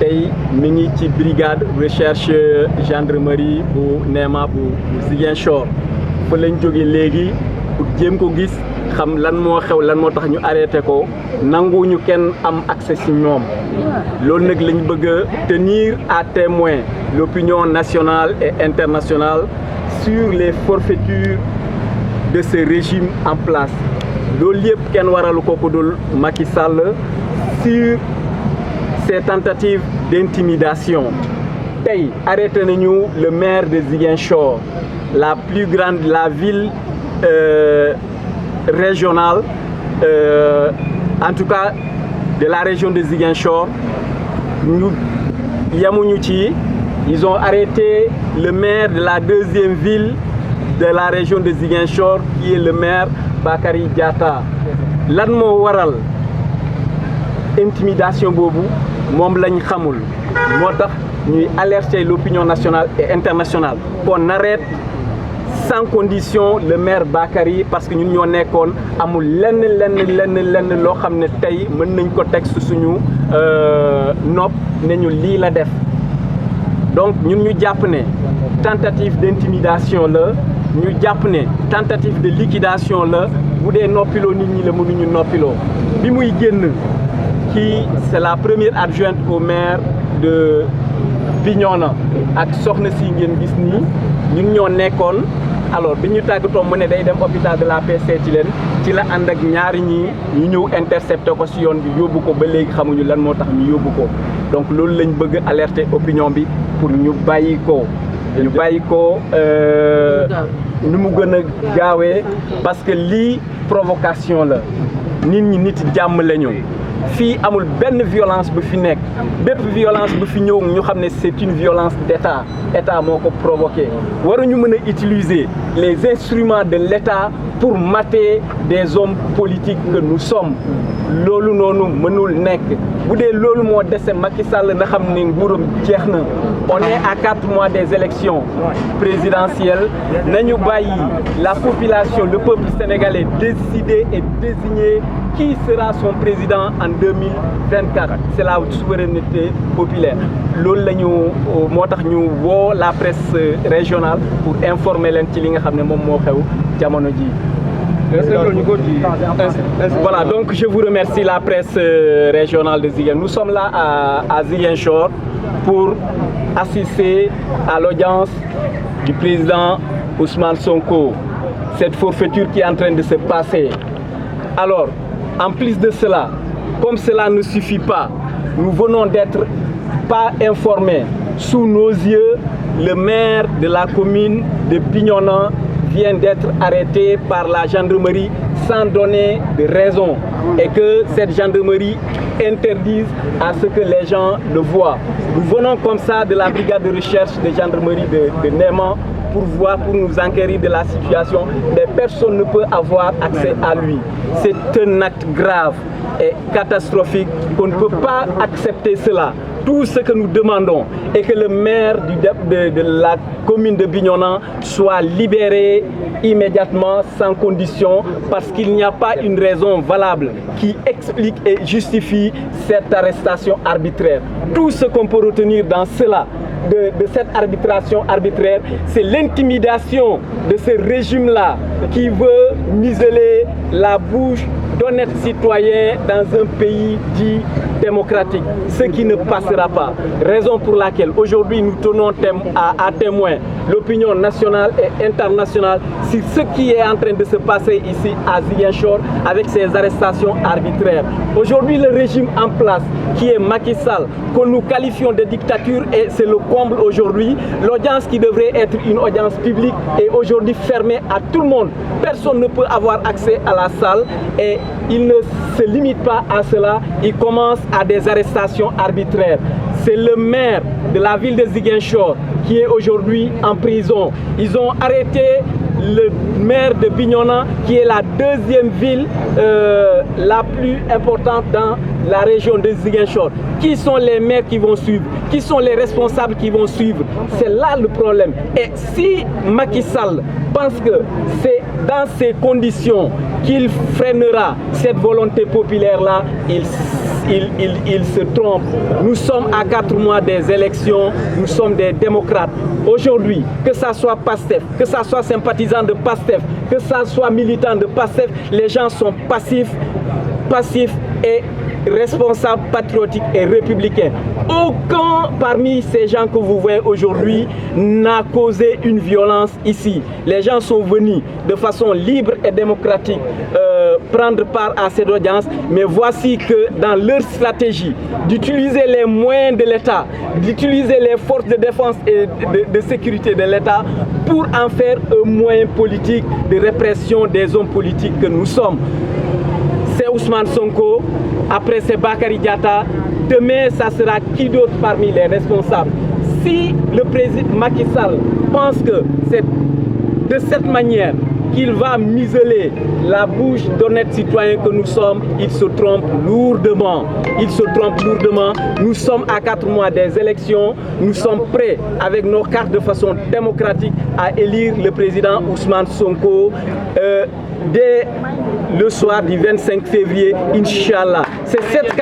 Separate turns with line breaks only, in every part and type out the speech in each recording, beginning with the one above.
tey mi ngi ci brigade recherche gendarmerie bu Néma bu Ziguinchor fa lañ jóge léegi pour jéem ko gis xam lan moo xew lan moo tax ñu arrêté ko nanguwuñu kenn am accès ci ñoom loolu nag lañ bëgg a tenir à témoin l'opinion nationale et internationale sur les forfaitures de ce régime en place loolu yëpp kenn waralu ko dul Macky Sall sur ces tentatives d'intimidation tey arrêté nañu le maire de Ziguinchor la plus grande la ville régionale en tout cas de la région de Ziguinchor ñu yemuñu ci ils ont arrêté le maire de la deuxième ville de la région de Ziguinchor qui est le maire Bakary Diatta lan moo waral intimidation boobu moom lañ xamul moo tax ñuy alerter l'opinion nationale et internationale qu'on arrête sans condition le maire Bakary parce que ñun ñoo nekkoon amul lenn loo xam ne tey mën nañ ko teg suñu nopp ne ñu lii la def donc ñun ñu jàpp ne tentative d'intimidation la ñu jàpp ne tentative de liquidation la bu dee noppiloo nit ñi la mënuñu noppiloo bi muy génn kii c'est la première adjointe au maire de Bignona ak soxna si ngeen gis nii ñun ñoo nekkoon alors bi ñu tàggatoo mu ne day dem hôpital de la Paix seeti leen ci la ànd ak ñaari ñi ñu ñëw intercepté ko ci yoon bi yóbbu ko ba léegi xamuñu lan moo tax ñu yóbbu ko donc loolu lañ bëgg alerter opinion bi pour ñu bàyyi ko nu mu gën a gaawee parce que lii provocation la nit ñi nit jàmm lañu fii amul benn violence bu fi nekk bépp violence bu fi ñëw ñu xam ne c'est une violence d'État État moo ko provoqué waruñu mën a utiliser les instruments de l'État pour mater des hommes politiques que nous sommes loolu noonu mënul nekk bu dee loolu moo dese Macky Sall na xam ne nguuram jeex na on est à 4 mois des élections présidentielles nañu bàyyi la population le peuple sénégalais décider et désigner qui sera son président en 2024 c'est la souveraineté populaire loolu la ñu moo tax ñu woo la presse régionale pour informer leen ci li nga xam ne moom moo xew jamono ji. Voilà, donc je vous remercie la presse régionale de Ziguinchor. Nous sommes là à Ziguinchor pour assister à l'audience du président Ousmane Sonko. Cette forfaiture qui est en train de se passer. Alors, en plus de cela, comme cela ne suffit pas, nous venons d'être pas informés. Sous nos yeux, le maire de la commune de Bignona vient d'être arrêté par la gendarmerie sans donner de raison et que cette gendarmerie interdise à ce que les gens le voient. Nous venons comme ça de la brigade de recherche de gendarmerie de Néma pour nous enquérir de la situation, mais personne ne peut avoir accès à lui. C'est un acte grave et catastrophique qu'on ne peut pas accepter cela. Tout ce que nous demandons est que le maire de la commune de Bignona soit libéré immédiatement, sans condition, parce qu'il n'y a pas une raison valable qui explique et justifie cette arrestation arbitraire. Tout ce qu'on peut retenir dans cela, de cette arbitration arbitraire, c'est l'intimidation de ce régime-là qui veut museler la bouche d'honnêtes citoyens dans un pays dit démocratique, ce qui ne passera pas. Raison pour laquelle aujourd'hui nous tenons à témoin l'opinion nationale et internationale sur ce qui est en train de se passer ici à Ziguinchor avec ces arrestations arbitraires. Aujourd'hui, le régime en place, qui est Macky Sall, que nous qualifions de dictature, et c'est le comble aujourd'hui, l'audience qui devrait être une audience publique est aujourd'hui fermée à tout le monde. Personne ne peut avoir accès à la salle et il ne se limite pas à cela, il commence à des arrestations arbitraires. C'est le maire de la ville de Ziguinchor qui est aujourd'hui en prison. Ils ont arrêté le maire de Bignona, qui est la deuxième ville la plus importante dans la région de Ziguinchor. Qui sont les maires qui vont suivre? Qui sont les responsables qui vont suivre? C'est là le problème. Et si Macky Sall pense que c'est dans ces conditions qu'il freinera cette volonté populaire-là, il il se trompe. Nous sommes à 4 mois des élections, nous sommes des démocrates. Aujourd'hui, que ça soit PASTEF, que ça soit sympathisant de PASTEF, que ça soit militant de PASTEF, les gens sont passifs et responsables, patriotiques et républicains. Aucun parmi ces gens que vous voyez aujourd'hui n'a causé une violence ici. Les gens sont venus de façon libre et démocratique prendre part à cette audience, mais voici que dans leur stratégie d'utiliser les moyens de l'État, d'utiliser les forces de défense et de sécurité de l'État pour en faire un moyen politique de répression des hommes politiques que nous sommes. C'est Ousmane Sonko, après c'est Bakary Diatta, demain ça sera qui d'autre parmi les responsables. Si le président Macky Sall pense que c'est de cette manière qu'il va museler la bouche d'honnêtes citoyens que nous sommes, il se trompe lourdement. Il se trompe lourdement. Nous sommes à 4 mois des élections. Nous sommes prêts, avec nos cartes de façon démocratique, à élire le président Ousmane Sonko dès le soir du 25 février, Inch'Allah. C'est cette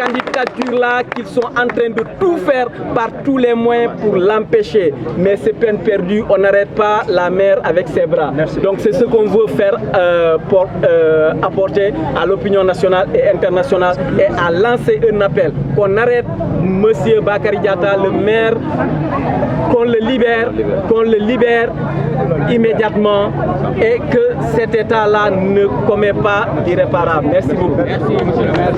candidature-là qu'ils sont en train de tout faire par tous les moyens pour l'empêcher. Mais c'est peine perdue, on n'arrête pas la mer avec ses bras. Merci. Donc c'est ce qu'on veut faire pour apporter à l'opinion nationale et internationale et à lancer un appel qu'on arrête Monsieur Bakary Diatta, le maire, qu'on le libère immédiatement et que cet État-là ne commet pas d'irréparable. Merci beaucoup. Merci, monsieur le maire.